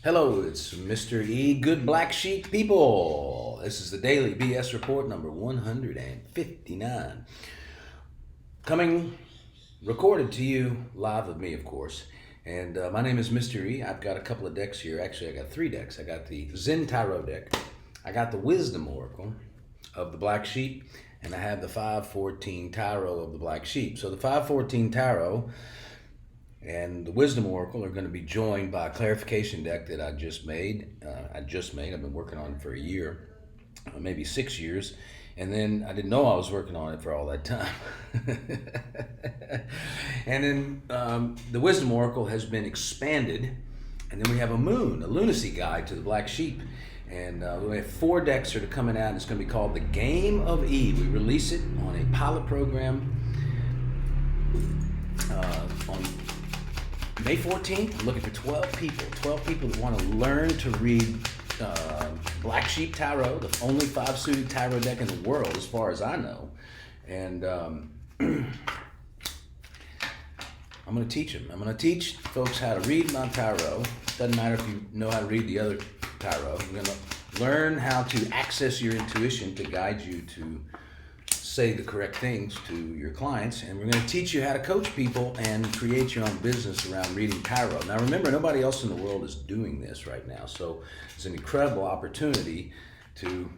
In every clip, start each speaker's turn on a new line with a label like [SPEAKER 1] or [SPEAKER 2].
[SPEAKER 1] Hello, it's Mr. E. Good Black Sheep people. This is the daily BS report number 159. Coming recorded to you live with me, of course. And my name is Mr. E. I've got a couple of decks here. Actually, I got 3 decks. I got the Zen Tarot deck. I got the Wisdom Oracle of the Black Sheep. And I have the 514 Tarot of the Black Sheep. So the 514 Tarot and the Wisdom Oracle are going to be joined by a clarification deck that I just made. I've been working on it for a year, maybe 6 years. And then I didn't know I was working on it for all that time. And then the Wisdom Oracle has been expanded. And then we have a lunacy guide to the Black Sheep. And we have 4 decks that are coming out. And it's going to be called The Game of E. We release it on a pilot program on May 14th. I'm looking for 12 people that want to learn to read Black Sheep Tarot, the only 5-suited tarot deck in the world as far as I know. And I'm going to teach them. I'm going to teach folks how to read my tarot. Doesn't matter if you know how to read the other tarot. You're going to learn how to access your intuition to guide you to say the correct things to your clients, and we're going to teach you how to coach people and create your own business around reading tarot. Now remember, nobody else in the world is doing this right now, so it's an incredible opportunity to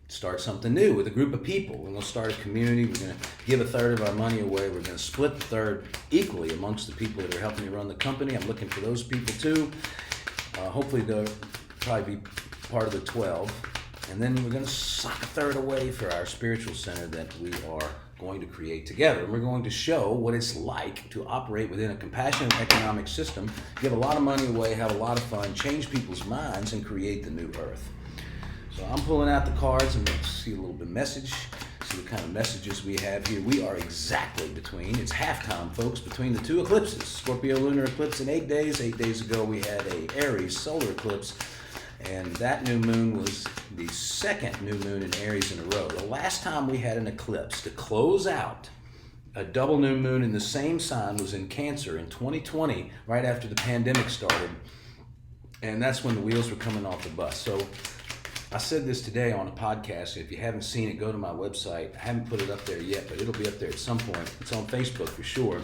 [SPEAKER 1] start something new with a group of people. We're going to start a community. We're going to give a third of our money away. We're going to split the third equally amongst the people that are helping me run the company. I'm looking for those people too. Hopefully they'll probably be part of the 12. And then we're going to sock a third away for our spiritual center that we are going to create together. And we're going to show what it's like to operate within a compassionate economic system, give a lot of money away, have a lot of fun, change people's minds, and create the new earth. So I'm pulling out the cards and let's see a little bit of message, see what kind of messages we have here. We are exactly it's halftime, folks, between the 2 eclipses. Scorpio lunar eclipse in 8 days. 8 days ago we had a Aries solar eclipse. And that new moon was the 2nd new moon in Aries in a row. The last time we had an eclipse to close out a double new moon in the same sign was in Cancer in 2020, right after the pandemic started. And that's when the wheels were coming off the bus. So I said this today on a podcast. If you haven't seen it, go to my website. I haven't put it up there yet, but it'll be up there at some point. It's on Facebook for sure.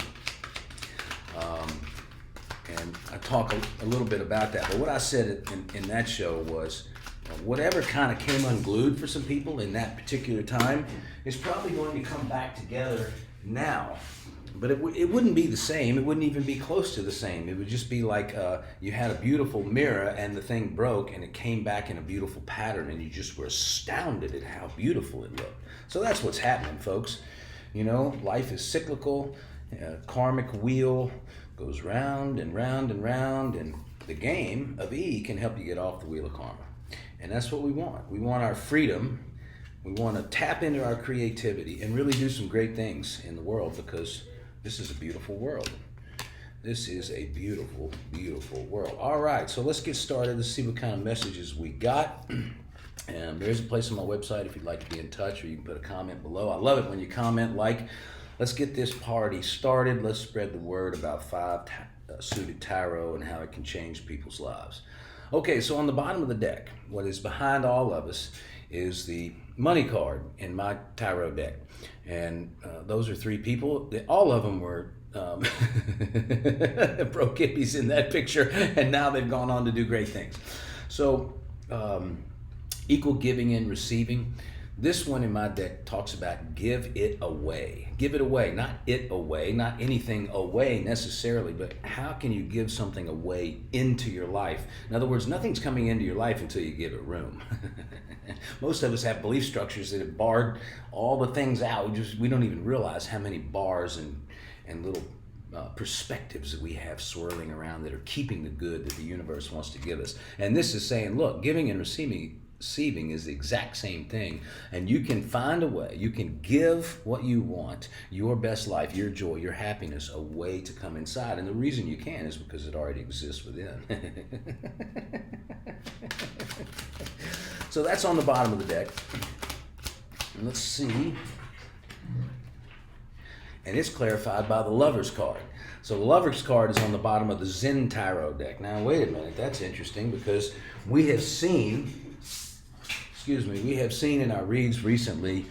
[SPEAKER 1] And I talk a little bit about that. But what I said in that show was whatever kind of came unglued for some people in that particular time is probably going to come back together now. But it wouldn't be the same. It wouldn't even be close to the same. It would just be like you had a beautiful mirror and the thing broke and it came back in a beautiful pattern and you just were astounded at how beautiful it looked. So that's what's happening, folks. You know, life is cyclical, karmic wheel goes round and round and round, and the game of E can help you get off the wheel of karma. And that's what we want. We want our freedom. We want to tap into our creativity and really do some great things in the world, because this is a beautiful world. This is a beautiful, beautiful world. All right, so let's get started. Let's see what kind of messages we got. And there's a place on my website if you'd like to be in touch, or you can put a comment below. I love it when you comment, like. Let's get this party started. Let's spread the word about 5-suited tarot and how it can change people's lives. Okay, so on the bottom of the deck, what is behind all of us is the money card in my tarot deck. And those are 3 people. All of them were broke hippies in that picture, and now they've gone on to do great things. So equal giving and receiving. This one in my deck talks about give it away. Give it away, not it away, not anything away necessarily, but how can you give something away into your life? In other words, nothing's coming into your life until you give it room. Most of us have belief structures that have barred all the things out. We don't even realize how many bars and little perspectives that we have swirling around that are keeping the good that the universe wants to give us. And this is saying, look, giving and receiving is the exact same thing, and you can find a way. You can give what you want, your best life, your joy, your happiness, a way to come inside. And the reason you can is because it already exists within. So that's on the bottom of the deck. And let's see. And it's clarified by the Lover's card. So the Lover's card is on the bottom of the Zen Tarot deck. Now, wait a minute, that's interesting because we have seen, we have seen in our reads recently,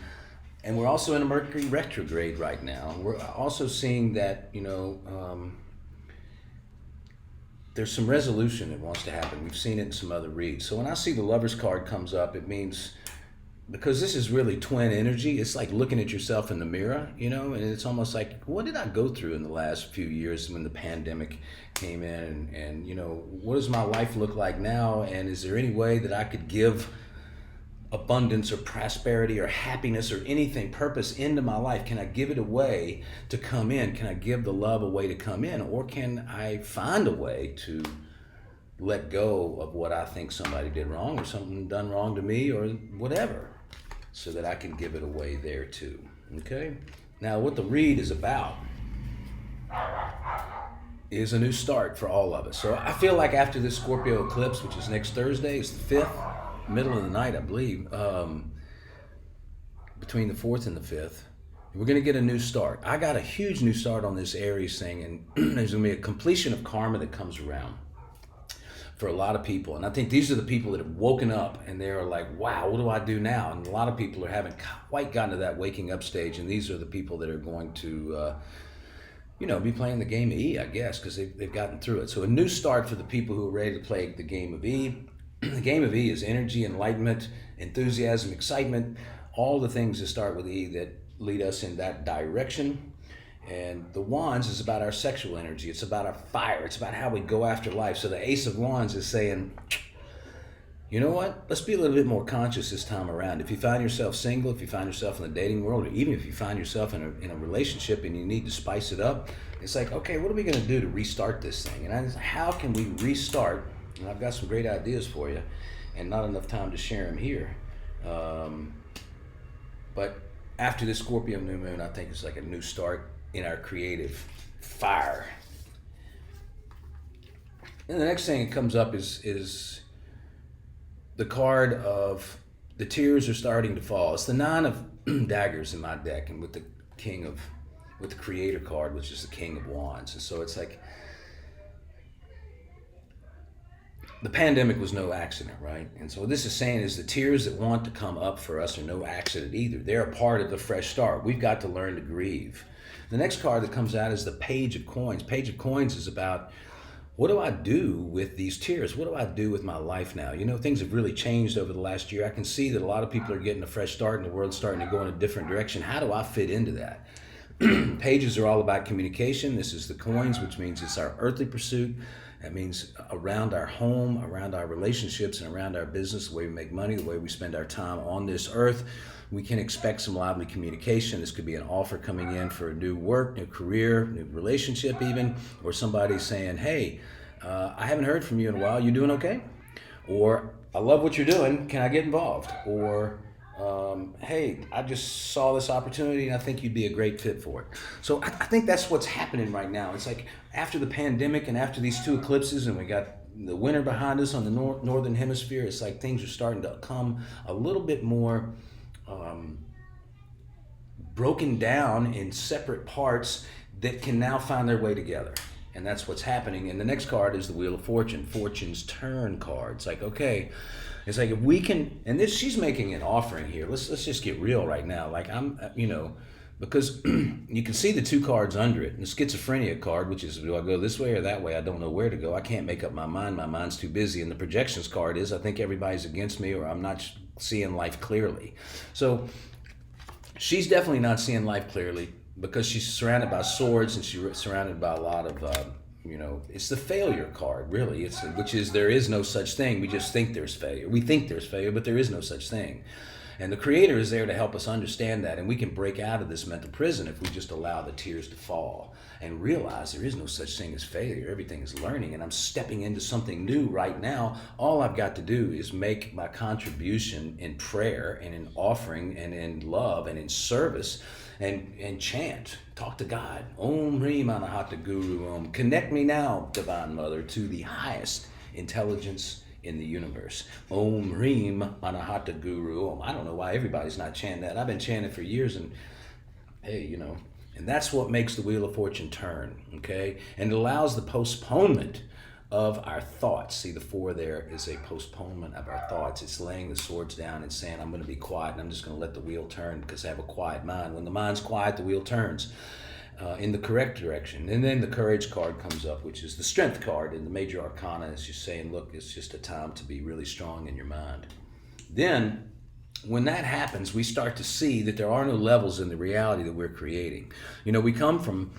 [SPEAKER 1] and we're also in a Mercury retrograde right now. We're also seeing that, there's some resolution that wants to happen. We've seen it in some other reads. So when I see the Lover's card comes up, it means, because this is really twin energy, it's like looking at yourself in the mirror, and it's almost like, what did I go through in the last few years when the pandemic came in, and what does my life look like now, and is there any way that I could give abundance or prosperity or happiness or anything, purpose into my life? Can I give it away to come in? Can I give the love away to come in? Or can I find a way to let go of what I think somebody did wrong or something done wrong to me or whatever, so that I can give it away there too? Okay? Now, what the read is about is a new start for all of us. So I feel like after this Scorpio eclipse, which is next Thursday, it's the 5th, middle of the night, I believe, between the 4th and the 5th, we're going to get a new start. I got a huge new start on this Aries thing, and there's going to be a completion of karma that comes around for a lot of people. And I think these are the people that have woken up and they're like, wow, what do I do now? And a lot of people haven't quite gotten to that waking up stage, and these are the people that are going to be playing the game of E, I guess, because they've gotten through it. So a new start for the people who are ready to play the game of E. The game of E is energy, enlightenment, enthusiasm, excitement, all the things that start with E that lead us in that direction. And the Wands is about our sexual energy. It's about our fire. It's about how we go after life. So the Ace of Wands is saying, you know what? Let's be a little bit more conscious this time around. If you find yourself single, if you find yourself in the dating world, or even if you find yourself in a relationship and you need to spice it up, it's like, okay, what are we going to do to restart this thing? And how can we restart? And I've got some great ideas for you, and not enough time to share them here. But after this Scorpio new moon, I think it's like a new start in our creative fire. And the next thing that comes up is the card of the tears are starting to fall. It's the 9 of daggers in my deck, and with the creator card, which is the King of Wands. And so it's like, the pandemic was no accident, right? And so what this is saying is the tears that want to come up for us are no accident either. They're a part of the fresh start. We've got to learn to grieve. The next card that comes out is the Page of Coins. Page of Coins is about, what do I do with these tears? What do I do with my life now? Things have really changed over the last year. I can see that a lot of people are getting a fresh start and the world's starting to go in a different direction. How do I fit into that? Pages are all about communication. This is the coins, which means it's our earthly pursuit. That means around our home, around our relationships, and around our business, the way we make money, the way we spend our time on this earth. We can expect some lively communication. This could be an offer coming in for a new work, new career, new relationship even, or somebody saying, hey, I haven't heard from you in a while. You doing okay? Or, I love what you're doing. Can I get involved? Or, hey, I just saw this opportunity and I think you'd be a great fit for it. So I think that's what's happening right now. It's like after the pandemic and after these 2 eclipses, and we got the winter behind us on the northern hemisphere, it's like things are starting to come a little bit more broken down in separate parts that can now find their way together. And that's what's happening. And the next card is the Wheel of Fortune, Fortune's Turn card. It's like, okay, it's like if we can, and this, she's making an offering here. Let's just get real right now. Like because you can see the 2 cards under it. And the Schizophrenia card, which is, do I go this way or that way? I don't know where to go. I can't make up my mind. My mind's too busy. And the Projections card is, I think everybody's against me, or I'm not seeing life clearly. So she's definitely not seeing life clearly, because she's surrounded by swords and she's surrounded by a lot of, it's the failure card, really. Which is, there is no such thing. We just think there's failure. We think there's failure, but there is no such thing. And the Creator is there to help us understand that, and we can break out of this mental prison if we just allow the tears to fall and realize there is no such thing as failure. Everything is learning, and I'm stepping into something new right now. All I've got to do is make my contribution in prayer and in offering and in love and in service, and chant, talk to God. Om Rim Anahata Guru Om. Connect me now, Divine Mother, to the highest intelligence in the universe. Om Rim Anahata Guru Om. I don't know why everybody's not chanting that. I've been chanting for years, and hey, and And that's what makes the Wheel of Fortune turn, okay? And it allows the postponement of our thoughts. See, the 4 there is a postponement of our thoughts. It's laying the swords down and saying, I'm going to be quiet and I'm just going to let the wheel turn because I have a quiet mind. When the mind's quiet, the wheel turns in the correct direction. And then the Courage card comes up, which is the Strength card in the Major Arcana. It's just saying, look, it's just a time to be really strong in your mind. Then, when that happens, we start to see that there are no levels in the reality that we're creating. You know, we come from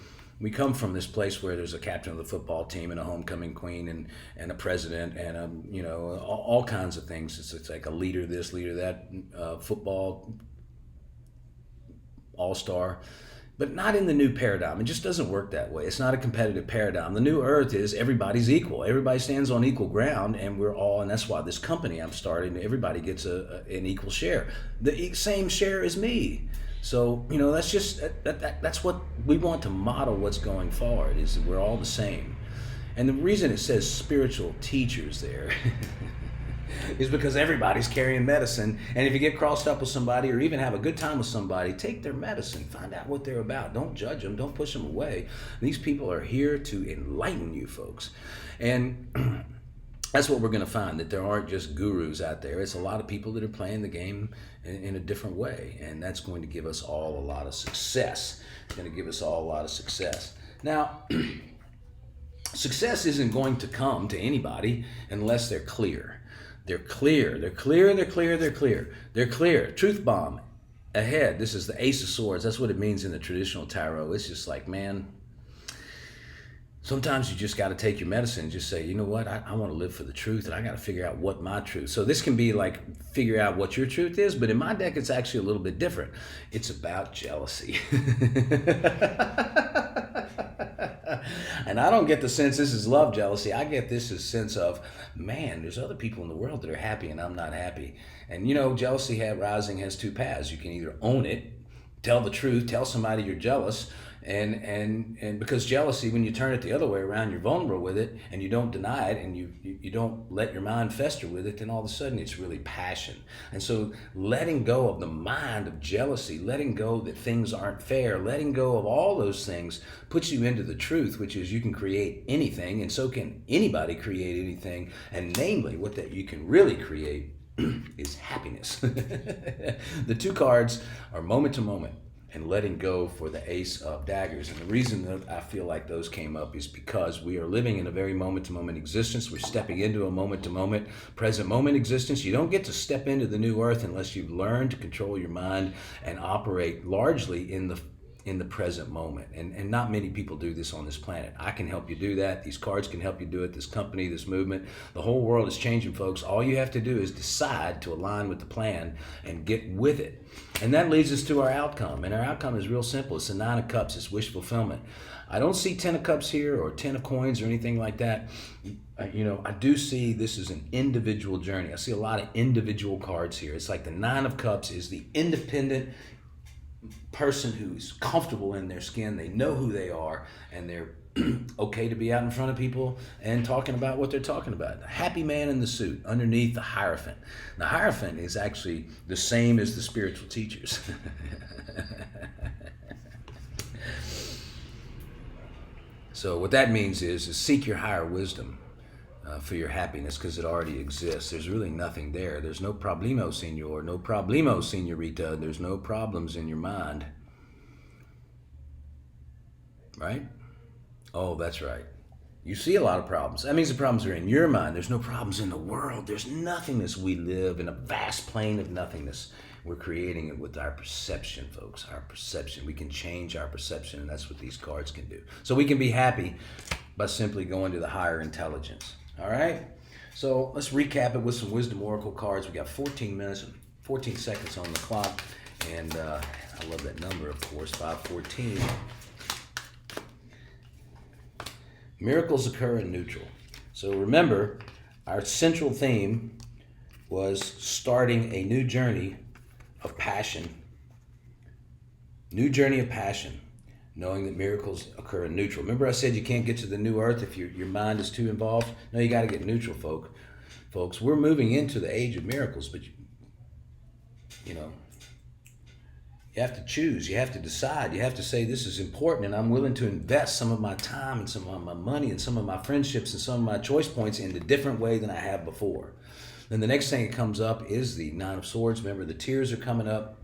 [SPEAKER 1] this place where there's a captain of the football team and a homecoming queen and a president and you know, all kinds of things. It's like a leader this, leader that, football all-star. But not in the new paradigm. It just doesn't work that way. It's not a competitive paradigm. The new earth is everybody's equal. Everybody stands on equal ground, and we're all, and that's why this company I'm starting, everybody gets an equal share. The same share as me. So, you know, that's just, that's what we want to model what's going forward, is that we're all the same. And the reason it says spiritual teachers there is because everybody's carrying medicine. And if you get crossed up with somebody or even have a good time with somebody, take their medicine. Find out what they're about. Don't judge them. Don't push them away. These people are here to enlighten you, folks. And that's what we're going to find, that there aren't just gurus out there. It's a lot of people that are playing the game in a different way. And that's going to give us all a lot of success. It's going to give us all a lot of success. Now, success isn't going to come to anybody unless they're clear. They're clear. They're clear. They're clear. They're clear. They're clear. Truth bomb ahead. This is the Ace of Swords. That's what it means in the traditional tarot. It's just like, man, sometimes you just got to take your medicine and just say, you know what, I want to live for the truth, and I got to figure out what my truth. So this can be like figure out what your truth is, but in my deck, it's actually a little bit different. It's about jealousy. And I don't get the sense this is love jealousy. I get this as sense of, man, there's other people in the world that are happy and I'm not happy. And you know, jealousy rising has 2 paths. You can either own it, tell the truth, tell somebody you're jealous, and because jealousy, when you turn it the other way around, you're vulnerable with it and you don't deny it and you don't let your mind fester with it, then all of a sudden it's really passion. And so letting go of the mind of jealousy, letting go that things aren't fair, letting go of all those things puts you into the truth, which is you can create anything, and so can anybody create anything. And namely, what that you can really create is happiness. The 2 cards are moment to moment and letting go for the Ace of Daggers. And the reason that I feel like those came up is because we are living in a very moment-to-moment existence. We're stepping into a moment-to-moment, present moment existence. You don't get to step into the new earth unless you've learned to control your mind and operate largely in the present moment. And not many people do this on this planet. I can help you do that. These cards can help you do it. This company, this movement, the whole world is changing, folks. All you have to do is decide to align with the plan and get with it. And that leads us to our outcome. And our outcome is real simple. It's the 9 of Cups. It's wish fulfillment. I don't see 10 of Cups here or 10 of Coins or anything like that. You know, I do see this is an individual journey. I see a lot of individual cards here. It's like the 9 of Cups is the independent person who's comfortable in their skin. They know who they are, and they're okay to be out in front of people and talking about what they're talking about. The happy man in the suit underneath the Hierophant. The Hierophant is actually the same as the spiritual teachers. So what that means is seek your higher wisdom for your happiness, because it already exists. There's really nothing there. There's no problemo, senor. No problemo, senorita. There's no problems in your mind. Right? Oh, that's right. You see a lot of problems. That means the problems are in your mind. There's no problems in the world. There's nothingness. We live in a vast plane of nothingness. We're creating it with our perception, folks. Our perception. We can change our perception, and that's what these cards can do. So we can be happy by simply going to the higher intelligence. All right? So let's recap it with some Wisdom Oracle cards. We got 14 minutes and 14 seconds on the clock. And I love that number, of course, 514. Miracles occur in neutral. So remember, our central theme was starting a new journey of passion. New journey of passion, knowing that miracles occur in neutral. Remember I said you can't get to the new earth if your mind is too involved? No, you got to get neutral, folks. We're moving into the age of miracles, but you know, You have to choose. You have to decide. You have to say, this is important, and I'm willing to invest some of my time and some of my money and some of my friendships and some of my choice points in a different way than I have before. Then the next thing that comes up is the Nine of Swords. Remember, the tears are coming up.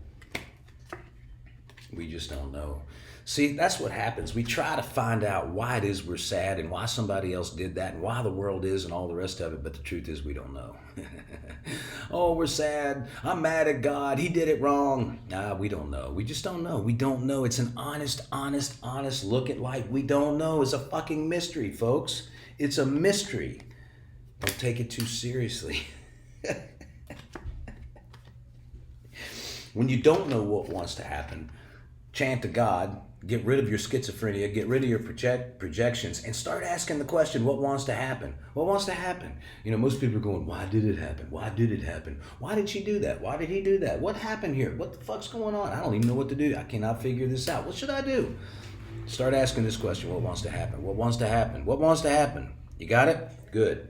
[SPEAKER 1] We just don't know. See, that's what happens. We try to find out why it is we're sad and why somebody else did that and why the world is and all the rest of it, but the truth is we don't know. Oh, we're sad. I'm mad at God. He did it wrong. Nah, we don't know. We just don't know. We don't know. It's an honest look at life. We don't know. It's a fucking mystery, folks. It's a mystery. Don't take it too seriously. When you don't know what wants to happen, chant to God, get rid of your schizophrenia, get rid of your projections, and start asking the question, what wants to happen? What wants to happen? You know, most people are going, why did it happen? Why did it happen? Why did she do that? Why did he do that? What happened here? What the fuck's going on? I don't even know what to do. I cannot figure this out. What should I do? Start asking this question, what wants to happen? What wants to happen? What wants to happen? You got it? Good.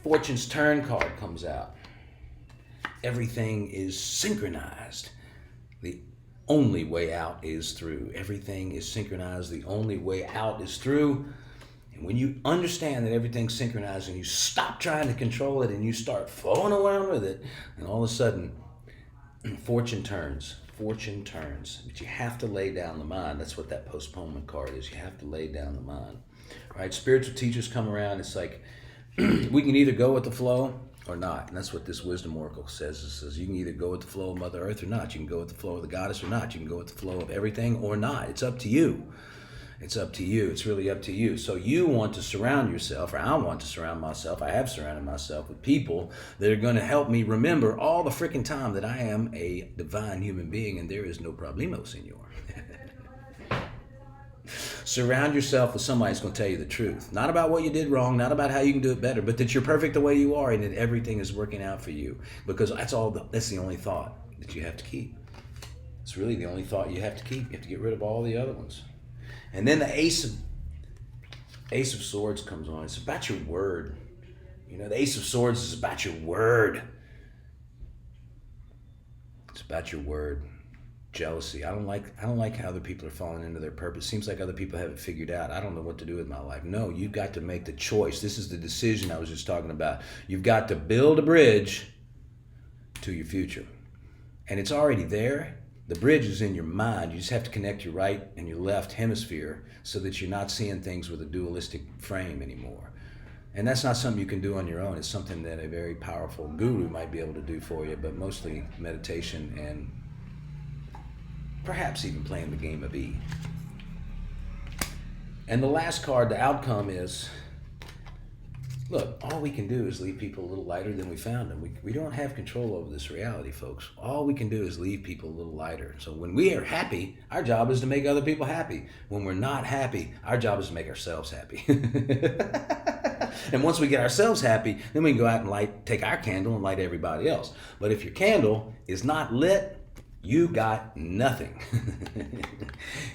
[SPEAKER 1] Fortune's turn card comes out. Everything is synchronized. The only way out is through. Everything is synchronized. The only way out is through. And when you understand that everything's synchronized and you stop trying to control it and you start flowing around with it, and all of a sudden, fortune turns. Fortune turns. But you have to lay down the mind. That's what that postponement card is. You have to lay down the mind. All right? Spiritual teachers come around. It's like we can either go with the flow or not. And that's what this wisdom oracle says. It says you can either go with the flow of Mother Earth or not. You can go with the flow of the goddess or not. You can go with the flow of everything or not. It's up to you. It's up to you. It's really up to you. So you want to surround yourself, or I want to surround myself. I have surrounded myself with people that are going to help me remember all the freaking time that I am a divine human being and there is no problemo, senor. Surround yourself with somebody who's going to tell you the truth. Not about what you did wrong, not about how you can do it better, but that you're perfect the way you are and that everything is working out for you. Because that's the only thought that you have to keep. It's really the only thought you have to keep. You have to get rid of all the other ones. And then the Ace of Swords comes on. It's about your word. You know, the Ace of Swords is about your word. It's about your word. Jealousy. I don't like how other people are falling into their purpose. Seems like other people have it figured out. I don't know what to do with my life. No, you've got to make the choice. This is the decision I was just talking about. You've got to build a bridge to your future. And it's already there. The bridge is in your mind. You just have to connect your right and your left hemisphere so that you're not seeing things with a dualistic frame anymore. And that's not something you can do on your own. It's something that a very powerful guru might be able to do for you, but mostly meditation and perhaps even playing the game of E. And the last card, the outcome is, look, all we can do is leave people a little lighter than we found them. We don't have control over this reality, folks. All we can do is leave people a little lighter. So when we are happy, our job is to make other people happy. When we're not happy, our job is to make ourselves happy. And once we get ourselves happy, then we can go out and take our candle and light everybody else. But if your candle is not lit, you got nothing.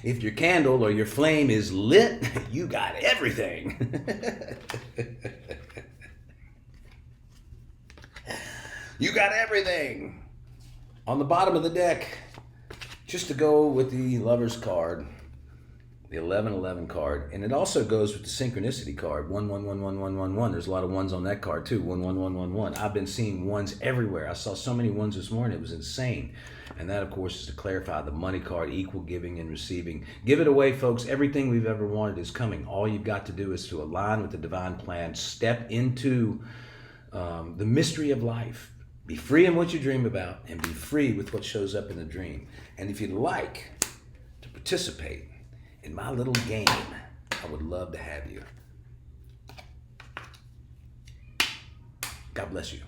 [SPEAKER 1] If your candle or your flame is lit, you got everything. You got everything. On the bottom of the deck, just to go with the Lover's card, the 1111 card, and it also goes with the Synchronicity card, 111111. There's a lot of ones on that card too, 11111. I've been seeing ones everywhere. I saw so many ones this morning, it was insane. And that, of course, is to clarify the money card, equal giving and receiving. Give it away, folks. Everything we've ever wanted is coming. All you've got to do is to align with the divine plan, step into the mystery of life. Be free in what you dream about and be free with what shows up in the dream. And if you'd like to participate in my little game, I would love to have you. God bless you.